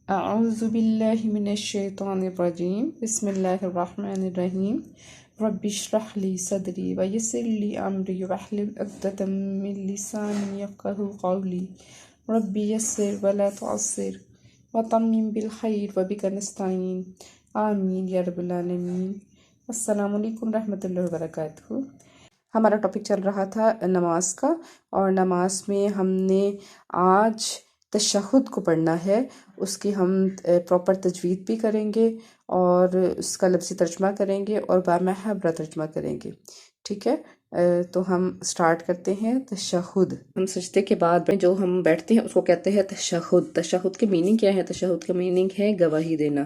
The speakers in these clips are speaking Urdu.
أعوذ بالله من الشيطان الرجيم بسم الله الرحمن الرحيم رب اشرح لي صدري ويسر لي أمري واحلل عقدة من لساني يفقهوا قولي رب يسر ولا تعسر وتمم بالخير وبك نستعين آمین یا رب العالمین۔ السلام علیکم رحمۃ اللہ وبرکاتہ۔ ہمارا ٹاپک چل رہا تھا نماز کا، اور نماز میں ہم نے آج تشہد کو پڑھنا ہے۔ اس کی ہم پراپر تجوید بھی کریں گے اور اس کا لفظی ترجمہ کریں گے اور بامحاورہ ترجمہ کریں گے، ٹھیک ہے؟ تو ہم سٹارٹ کرتے ہیں۔ تشہد، ہم سجدے کے بعد جو ہم بیٹھتے ہیں اس کو کہتے ہیں تشہد۔ تشہد کی میننگ کیا ہے؟ تشہد کا میننگ ہے گواہی دینا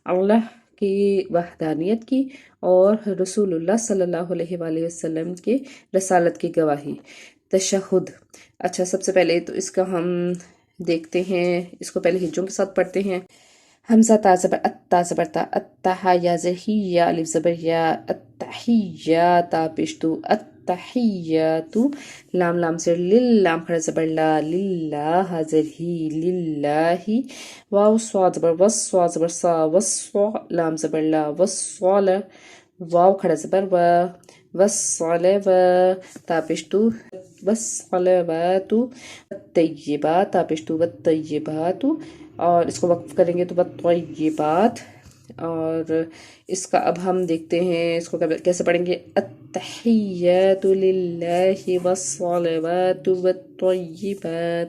اللہ کی وحدانیت کی اور رسول اللہ صلی اللہ علیہ وآلہ وسلم کی رسالت کی گواہی، تشہد۔ اچھا، سب سے پہلے تو اس کا ہم دیکھتے ہیں، اس کو پہلے ہجوں کے ساتھ پڑھتے ہیں۔ حمزہ تا زبر اتا زبر تا، اتہا یا زہی یا الف زبر یا، اتحیاتا پشتو، اتحیاتو، لام لام زر لل، لام کھڑا زبر لا، للہ حاضر ہی، للہ، واو صاد زبر وس، صاد زبر سا، وسوا، لام زبر لا، وسوال، واو کھڑا زبر و، وصلوات، تاپشتو، وصلوات، طیبات، تاپشتو، والطیبات، اور اس کو وقف کریں گے تو والطیبات۔ اور اس کا اب ہم دیکھتے ہیں اس کو کیسے پڑھیں گے۔ التحیات للہ والصلوات والطیبات،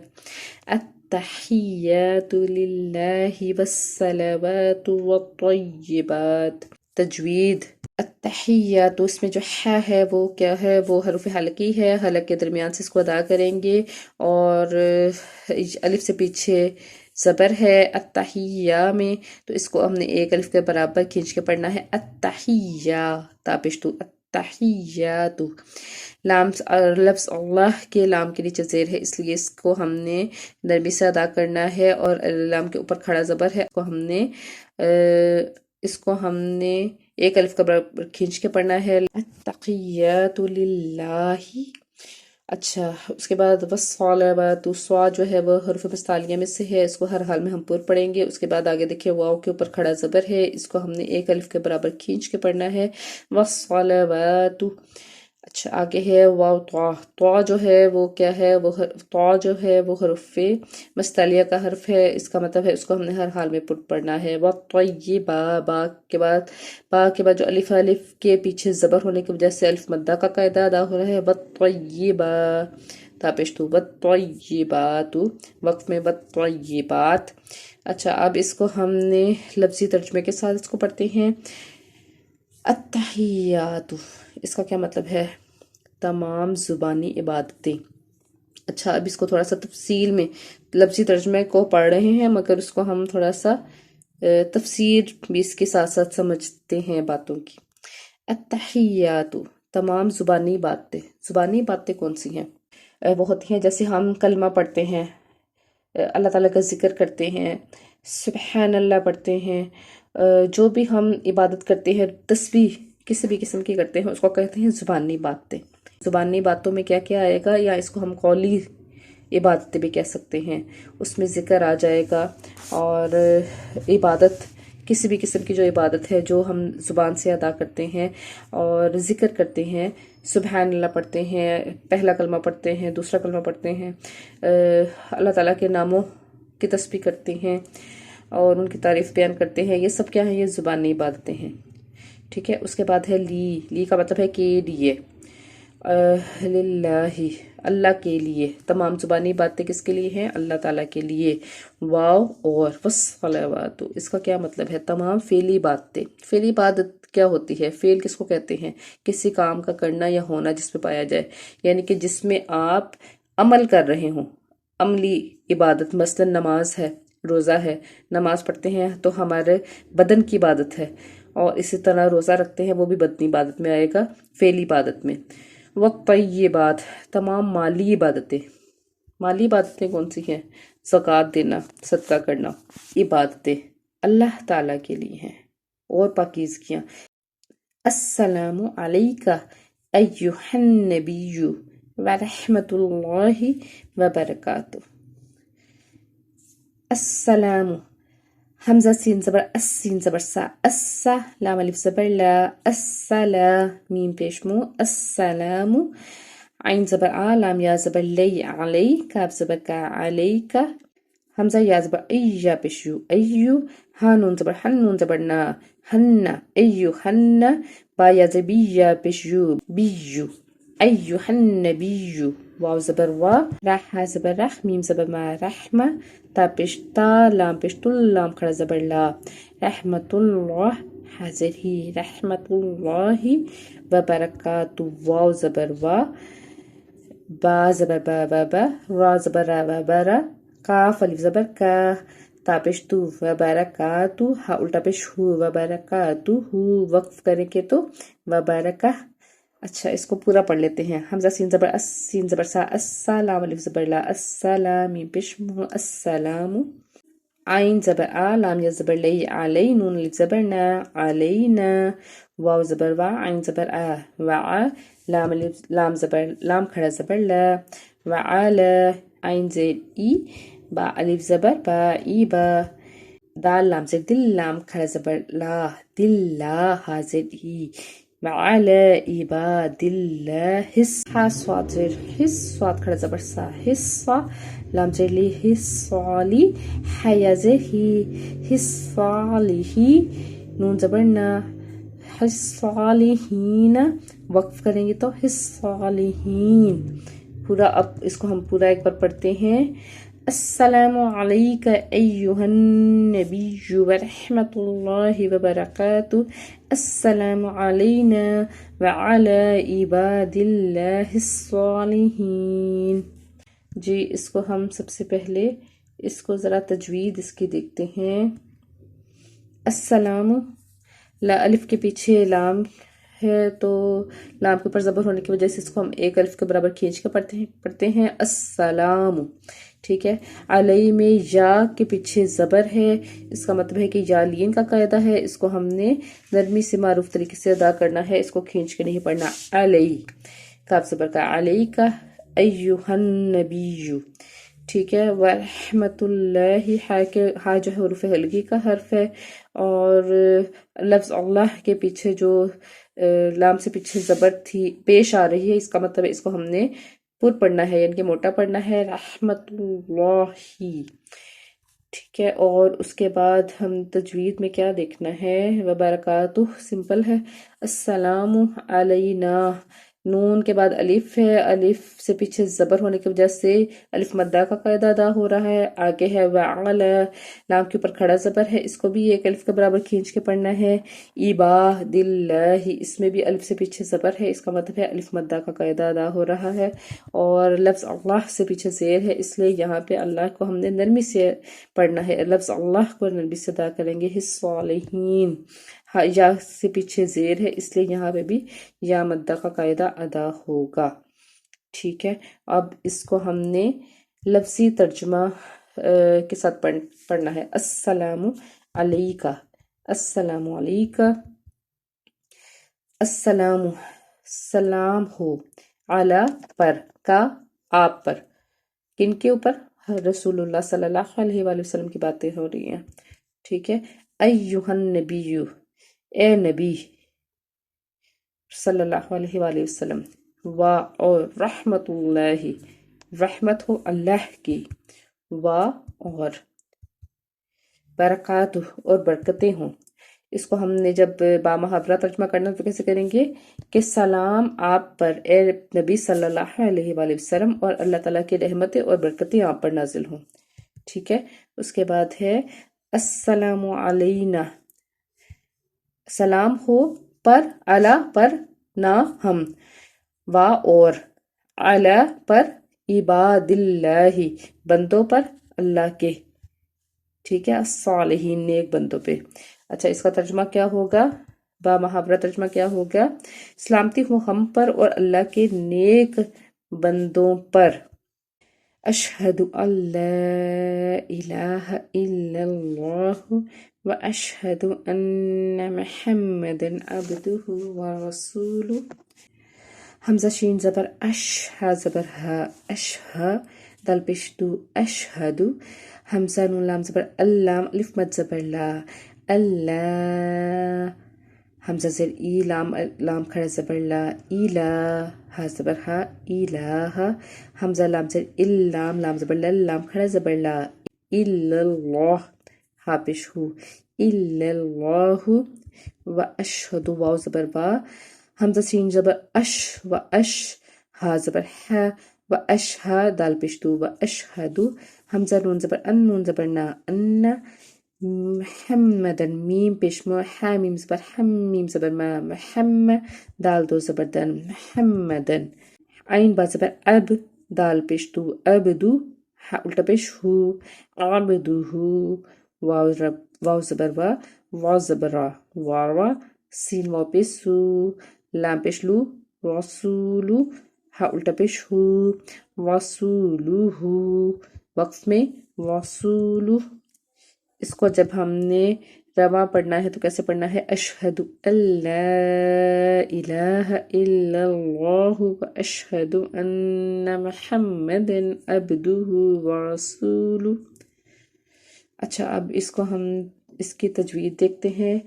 التحیات للہ والصلوات والطیبات۔ تجوید، التحیات، اس میں جو ہے وہ کیا ہے؟ وہ حرف حلقی ہے، حلق کے درمیان سے اس کو ادا کریں گے، اور الف سے پیچھے زبر ہے التحیہ میں، تو اس کو ہم نے ایک الف کے برابر کھینچ کے پڑھنا ہے، التحیہ، تاپشتو، التحیات۔ لام لفظ اللہ کے لام کے نیچے زیر ہے، اس لیے اس کو ہم نے نرمی سے ادا کرنا ہے، اور لام کے اوپر کھڑا زبر ہے، اس کو ہم نے ایک الف کا برابر کھینچ کے پڑھنا ہے، التقیات للہ۔ اچھا، اس کے بعد والصلوات، سوا جو ہے وہ حروف مستعلیہ میں سے ہے، اس کو ہر حال میں ہم پور پڑھیں گے۔ اس کے بعد آگے دیکھیں واو کے اوپر کھڑا زبر ہے، اس کو ہم نے ایک الف کے برابر کھینچ کے پڑھنا ہے، والصلوات۔ اچھا، آگے ہے واو طا، طا جو ہے وہ کیا ہے؟ وہ طا جو ہے وہ حرف مستعلیہ کا حرف ہے، اس کا مطلب ہے اس کو ہم نے ہر حال میں پڑھنا ہے۔ والطیبا، با کے بعد جو الف کے پیچھے زبر ہونے کی وجہ سے الف مدہ کا قاعدہ ادا ہو رہا ہے، والطیبا، تاپشتو، والطیبات، وقف میں والطیبات۔ اچھا، اب اس کو ہم نے لفظی ترجمے کے ساتھ اس کو پڑھتے ہیں۔ التحیات، اس کا کیا مطلب ہے؟ تمام زبانی عبادتیں۔ اچھا، اب اس کو تھوڑا سا تفصیل میں لفظی ترجمے کو پڑھ رہے ہیں، مگر اس کو ہم تھوڑا سا تفسیر بھی اس کے ساتھ ساتھ سمجھتے ہیں باتوں کی۔ التحیات، تمام زبانی باتیں۔ زبانی باتیں کون سی ہیں؟ وہ ہوتی ہیں جیسے ہم کلمہ پڑھتے ہیں، اللہ تعالیٰ کا ذکر کرتے ہیں، سبحان اللہ پڑھتے ہیں، جو بھی ہم عبادت کرتے ہیں، تسبیح کسی بھی قسم کی کرتے ہیں، اس کو کہتے ہیں زبانی باتیں۔ زبانی باتوں میں کیا کیا آئے گا، یا اس کو ہم قولی عبادتیں بھی کہہ سکتے ہیں، اس میں ذکر آ جائے گا، اور عبادت کسی بھی قسم کی جو عبادت ہے جو ہم زبان سے ادا کرتے ہیں اور ذکر کرتے ہیں، سبحان اللہ پڑھتے ہیں، پہلا کلمہ پڑھتے ہیں، دوسرا کلمہ پڑھتے ہیں، اللہ تعالیٰ کے ناموں کی تسبیح کرتے ہیں اور ان کی تعریف بیان کرتے ہیں، یہ سب کیا ہیں؟ یہ زبانی عبادتیں ہیں، ٹھیک ہے؟ اس کے بعد ہے لی کا مطلب ہے کے لیے، للہ، اللہ کے لیے۔ تمام زبانی باتیں کس کے لیے ہیں؟ اللہ تعالیٰ کے لیے۔ واو اور والصلوات، اس کا کیا مطلب ہے؟ تمام فعلی باتیں۔ فعلی عبادت کیا ہوتی ہے؟ فعل کس کو کہتے ہیں؟ کسی کام کا کرنا یا ہونا جس میں پایا جائے، یعنی کہ جس میں آپ عمل کر رہے ہوں، عملی عبادت۔ مثلا نماز ہے، روزہ ہے، نماز پڑھتے ہیں تو ہمارے بدن کی عبادت ہے، اور اسی طرح روزہ رکھتے ہیں، وہ بھی بدنی عبادت میں آئے گا، فعلی عبادت میں۔ والطیبات، تمام مالی عبادتیں۔ مالی عبادتیں کون سی ہیں؟ زکوٰۃ دینا، صدقہ کرنا، عبادتیں اللہ تعالیٰ کے لیے ہیں، اور پاکیزگیاں۔ السلام علیکہ ایہا النبی ورحمۃ اللہ وبرکاتہ۔ السلام، حمزہ سین زبر اس، سین زبر سا، اسا، لام الف زبر لا، السلا، میم پیش مو، السلام، عین زبر آ، لام یا زبر لی، علی، کاف زبر کا، علیک، حمزہ یا زبر ای، یا پیش یو، ایو، ہا نون زبر حن، نون زبر نا، ہن، ایو ہن، با یا زبر بی، یا پیش یو، بیو، ایوہ النبی، واو زبر وا، راہ زبر رخ، میم زبر ما، رحمہ، تا پیش تا، لام پیش تل، لام کھڑا زبر لا، رحمت اللہ، حاضر ہی، رحمت اللہ، وبرکاتہ، واو زبر وا، با زبر با، با با، را زبر را، با برا، کاف الف زبر کا، تا پیش تو، وبرکاتہ، ہا الٹا پیش ہو، وبرکاتہ، وقف کریں کہ تو وبرکہ۔ اچھا اس کو پورا پڑھ لیتے ہیں۔ حمزہ سین زبر اس، سین زبر سا، السلام، الف زبر لا، السلام، میم پیش مو، السلام، عین زبر آ، لام یا زبر لی، علی، نون الف زبر نا، علینا، واو زبر وا، عین زبر آ، وعا، لام زبر، لام کھڑا زبر لا، وعلا، عین زیر ای، با الف زبر با، ای با، دال لام زیر دل، لام کھڑا زبر لا، دل لا، حاضر ای، وعلى عباد الله حا صاد زیر حس، صاد کھڑا زبر سا، حصہ، لام زیر لی، حصالی، حیا زیر ہی، حصالیہی، نون زبر نا، حصالیہین، وقف کریں گے تو حصالیہین۔ پورا اب اس کو ہم پورا ایک بار پڑھتے ہیں۔ السلام علیک ایہا النبی ورحمۃ اللہ وبرکاتہ، السلام علینا وعلی عباد اللہ الصالحین۔ جی اس کو ہم سب سے پہلے اس کو ذرا تجوید اس کی دیکھتے ہیں۔ السلام، لا الف کے پیچھے لام ہے تو لام کے اوپر زبر ہونے کی وجہ سے اس کو ہم ایک الف کے برابر کھینچ کے پڑھتے ہیں السلام، ٹھیک ہے۔ علی میں یا کے پیچھے زبر ہے، اس کا مطلب ہے کہ یا لین کا قاعدہ ہے، اس کو ہم نے نرمی سے معروف طریقے سے ادا کرنا ہے، اس کو کھینچ کے نہیں پڑھنا۔ علی، کاف زبر کا، علی کا، ایہا النبی، ٹھیک ہے۔ ورحمت اللہ، ہا جو ہے حروف ہلکی کا حرف ہے، اور لفظ اللہ کے پیچھے جو لام سے پیچھے زبر تھی پیش آ رہی ہے، اس کا مطلب ہے اس کو ہم نے پر پڑھنا ہے، یعنی کہ موٹا پڑھنا ہے، رحمت اللہ، ٹھیک ہے۔ اور اس کے بعد ہم تجوید میں کیا دیکھنا ہے، وبرکاتہ سمپل ہے، السلام علینا، نون کے بعد الف ہے، الف سے پیچھے زبر ہونے کی وجہ سے الف مدہ کا قاعدہ ادا ہو رہا ہے۔ آگے ہے وعلا، لام کے اوپر کھڑا زبر ہے، اس کو بھی ایک الف کے برابر کھینچ کے پڑھنا ہے۔ عباد اللہ، اس میں بھی الف سے پیچھے زبر ہے، اس کا مطلب ہے الف مدہ کا قاعدہ ادا ہو رہا ہے، اور لفظ اللہ سے پیچھے زیر ہے، اس لیے یہاں پہ اللہ کو ہم نے نرمی سے پڑھنا ہے، لفظ اللہ کو نرمی سے ادا کریں گے۔ الصالحین، یا سے پیچھے زیر ہے، اس لیے یہاں پہ بھی یا مدہ کا قاعدہ ادا ہوگا، ٹھیک ہے۔ اب اس کو ہم نے لفظی ترجمہ کے ساتھ پڑھنا ہے۔ السلام علیکہ، السلام علیکہ، السلام، سلام ہو، علی پر، کا آپ پر، کن کے اوپر، رسول اللہ صلی اللہ علیہ وآلہ وسلم کی باتیں ہو رہی ہیں، ٹھیک ہے۔ ایہا النبی، اے نبی صلی اللہ علیہ وآلہ وسلم، اور رحمت اللہ، رحمت ہو اللہ کی، اور برکاتہ، اور برکتیں ہوں۔ اس کو ہم نے جب با محاورہ ترجمہ کرنا تو کیسے کریں گے کہ سلام آپ پر اے نبی صلی اللہ علیہ وآلہ وسلم، اور اللہ تعالیٰ کی رحمتیں اور برکتیں آپ پر نازل ہوں، ٹھیک ہے۔ اس کے بعد ہے السلام علینا، سلام ہو پر، علی پر، نہ ہم، اور علی پر، عباد اللہ بندوں پر اللہ کے، ٹھیک ہے، الصالحین نیک بندوں پہ۔ اچھا اس کا ترجمہ کیا ہوگا، با محاورہ ترجمہ کیا ہوگا، سلامتی ہو ہم پر اور اللہ کے نیک بندوں پر۔ اشہد ان لا الہ الا اللہ واشہد ان محمد عبدہ ورسولہ۔ حمزہ شین زبر اش، ہا زبر ہا، اشہا، دال پیش دو، اشہدو، حمزہ نون لام زبر اللام الف مد زبر لا اللہ حمزہ زیر ای لام کھڑا زبر لا ایلا ہا زبر ہا الہ حمزہ لام زیر لام زبر لام کھڑا زبر لا الا اللہ ہا پیش ہو الا اللہ و اشہد واو زبر وا حمزہ سین زبر اش و اش ہا زبر ہے و اشہا دال پیش دو و اشہد حمزہ نون زبر زبر نا ان محمدن میم پیش مو ہا میم زبر میم زبر ما محمد دال دو زبر دن محمدن عین با زبر اب دال پیش دو ابدو ہا الٹا پیش ہو عبدو واو زبر وا زبر وا سین واو پیش سو لام پیش لو رسولو ہا الٹا پیش ہو رسولو وقف میں رسولو اس کو جب ہم نے رواں پڑھنا ہے تو کیسے پڑھنا ہے اشہد اللہ الہ الا اللہ و اشہد ان محمد عبدہ ورسولہ۔ اچھا اب اس کو ہم اس کی تجوید دیکھتے ہیں۔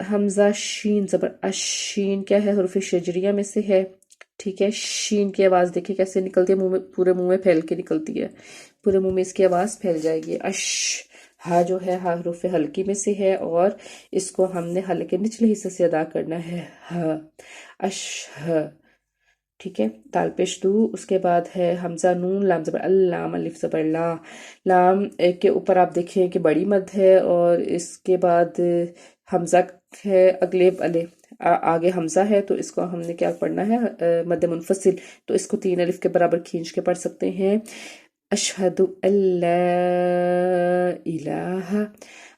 حمزہ شین زبر شین کیا ہے حروف شجریہ میں سے ہے، ٹھیک ہے۔ شین کی آواز دیکھیں کیسے نکلتی ہے، منہ میں پورے منہ میں پھیل کے نکلتی ہے، پورے منہ میں اس کی آواز پھیل جائے گی۔ اش ہا جو ہے ہا حروف حلقی میں سے ہے اور اس کو ہم نے حلق کے نچلے حصے سے ادا کرنا ہے ہا اش ہا، ٹھیک ہے۔ دال پیش دو، اس کے بعد ہے حمزہ نون لام زبر اللام الف زبر لا، لام کے اوپر آپ دیکھیں کہ بڑی مد ہے اور اس کے بعد حمزہ ہے اگلے آگے حمزہ ہے، تو اس کو ہم نے کیا پڑھنا ہے مد منفصل، تو اس کو 3 الف کے برابر کھینچ کے پڑھ سکتے ہیں۔ اشہد اللہ الہ،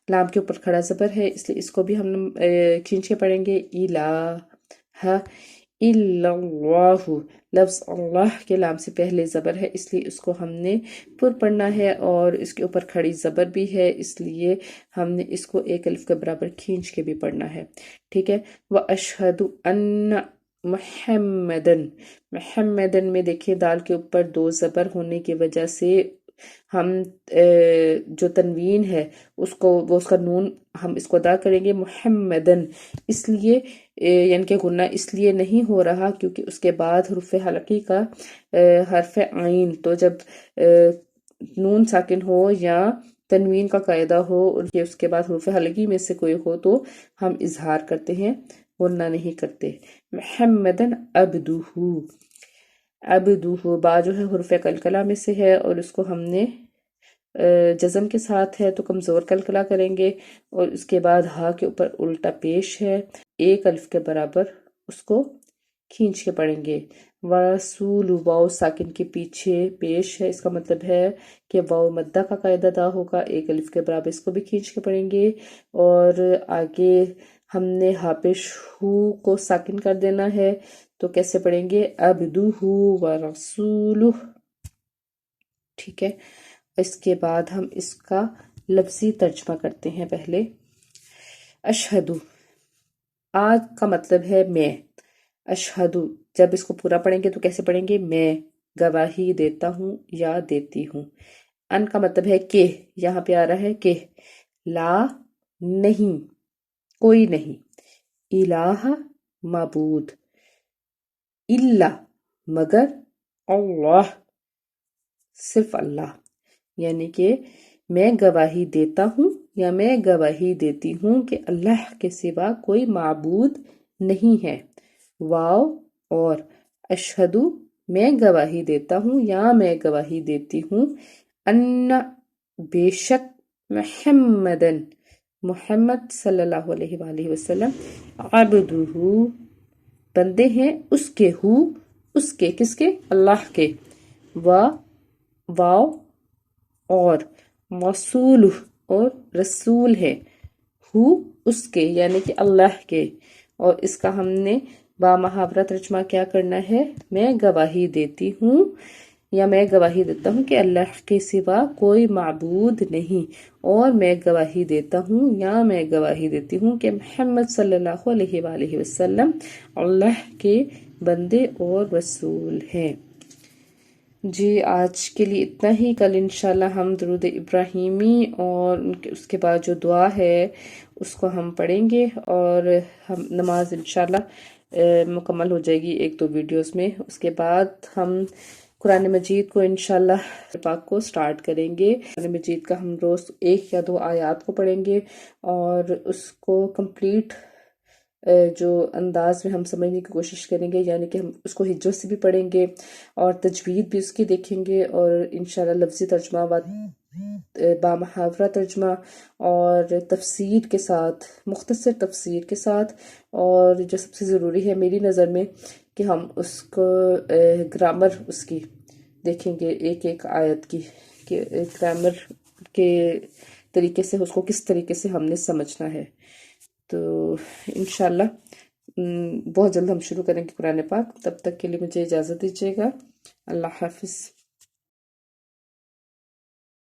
لام کے اوپر کھڑا زبر ہے اس لیے اس کو بھی ہم کھینچ کے پڑھیں گے الہ الا اللہ، لفظ اللہ کے لام سے پہلے زبر ہے اس لیے اس کو ہم نے پر پڑھنا ہے اور اس کے اوپر کھڑی زبر بھی ہے اس لیے ہم نے اس کو 1 الف کے برابر کھینچ کے بھی پڑھنا ہے، ٹھیک ہے۔ وَأَشْهَدُ أَنَّ محمدن میں دیکھیں دال کے اوپر 2 زبر ہونے کی وجہ سے ہم جو تنوین ہے اس کا نون ہم اس کو ادا کریں گے محمدن، اس لیے یعنی کہ غنہ اس لیے نہیں ہو رہا کیونکہ اس کے بعد حروف حلقی کا حرف عین، تو جب نون ساکن ہو یا تنوین کا قاعدہ ہو اور اس کے بعد حروف حلقی میں سے کوئی ہو تو ہم اظہار کرتے ہیں، غنہ نہیں کرتے۔ محمدن عبدہ با جو ہے حروف قلقلہ میں سے ہے اور اس کو ہم نے جزم کے ساتھ ہے تو کمزور قلقلہ کریں گے اور اس کے بعد ہا کے اوپر الٹا پیش ہے 1 الف کے برابر اس کو کھینچ کے پڑھیں گے۔ ورسول واو ساکن کے پیچھے پیش ہے، اس کا مطلب ہے کہ واو مدہ کا قاعدہ ادا ہوگا، 1 الف کے برابر اس کو بھی کھینچ کے پڑھیں گے اور آگے ہم نے ہا پیش ہو کو ساکن کر دینا ہے تو کیسے پڑھیں گے عبدہ ورسولہ، ٹھیک ہے۔ اس کے بعد ہم اس کا لفظی ترجمہ کرتے ہیں۔ پہلے اشہد، آج کا مطلب ہے میں، اشہد جب اس کو پورا پڑھیں گے تو کیسے پڑھیں گے میں گواہی دیتا ہوں یا دیتی ہوں۔ ان کا مطلب ہے کہ، یہاں پہ آ رہا ہے کہ، لا نہیں کوئی نہیں، الہ معبود، الا مگر، اللہ صرف اللہ، یعنی کہ میں گواہی دیتا ہوں یا میں گواہی دیتی ہوں کہ اللہ کے سوا کوئی معبود نہیں ہے۔ واو اور اشہدو میں گواہی دیتا ہوں یا میں گواہی دیتی ہوں، ان بے شک، محمدن محمد صلی اللہ علیہ وآلہ وسلم، عبدہ بندے ہیں اس کے، اس کے کس کے، اللہ کے، واو اور رسول اور رسول ہے، اس کے یعنی کہ اللہ کے، اور اس کا ہم نے با محاورہ ترجمہ کیا کرنا ہے، میں گواہی دیتی ہوں یا میں گواہی دیتا ہوں کہ اللہ کے سوا کوئی معبود نہیں، اور میں گواہی دیتا ہوں یا میں گواہی دیتی ہوں کہ محمد صلی اللہ علیہ وآلہ وسلم اللہ کے بندے اور رسول ہیں۔ جی آج کے لیے اتنا ہی. کل انشاءاللہ ہم درود ابراہیمی اور اس کے بعد جو دعا ہے اس کو ہم پڑھیں گے، اور ہم نماز انشاءاللہ مکمل ہو جائے گی ایک دو ویڈیوز میں. اس کے بعد ہم قرآن مجید کو انشاءاللہ پاک کو سٹارٹ کریں گے. قرآن مجید کا ہم روز ایک یا دو آیات کو پڑھیں گے اور اس کو کمپلیٹ جو انداز میں ہم سمجھنے کی کوشش کریں گے، یعنی کہ ہم اس کو ہجرت سے بھی پڑھیں گے اور تجوید بھی اس کی دیکھیں گے، اور انشاءاللہ لفظی ترجمہ با محاورہ ترجمہ اور تفسیر کے ساتھ، مختصر تفسیر کے ساتھ. اور جو سب سے ضروری ہے میری نظر میں کہ ہم اس کو گرامر اس کی دیکھیں گے، ایک ایک آیت کی کہ گرامر کے طریقے سے اس کو کس طریقے سے ہم نے سمجھنا ہے. تو انشاءاللہ بہت جلد ہم شروع کریں گے قرآن پاک. تب تک کے لیے مجھے اجازت دیجیے گا. اللہ حافظ.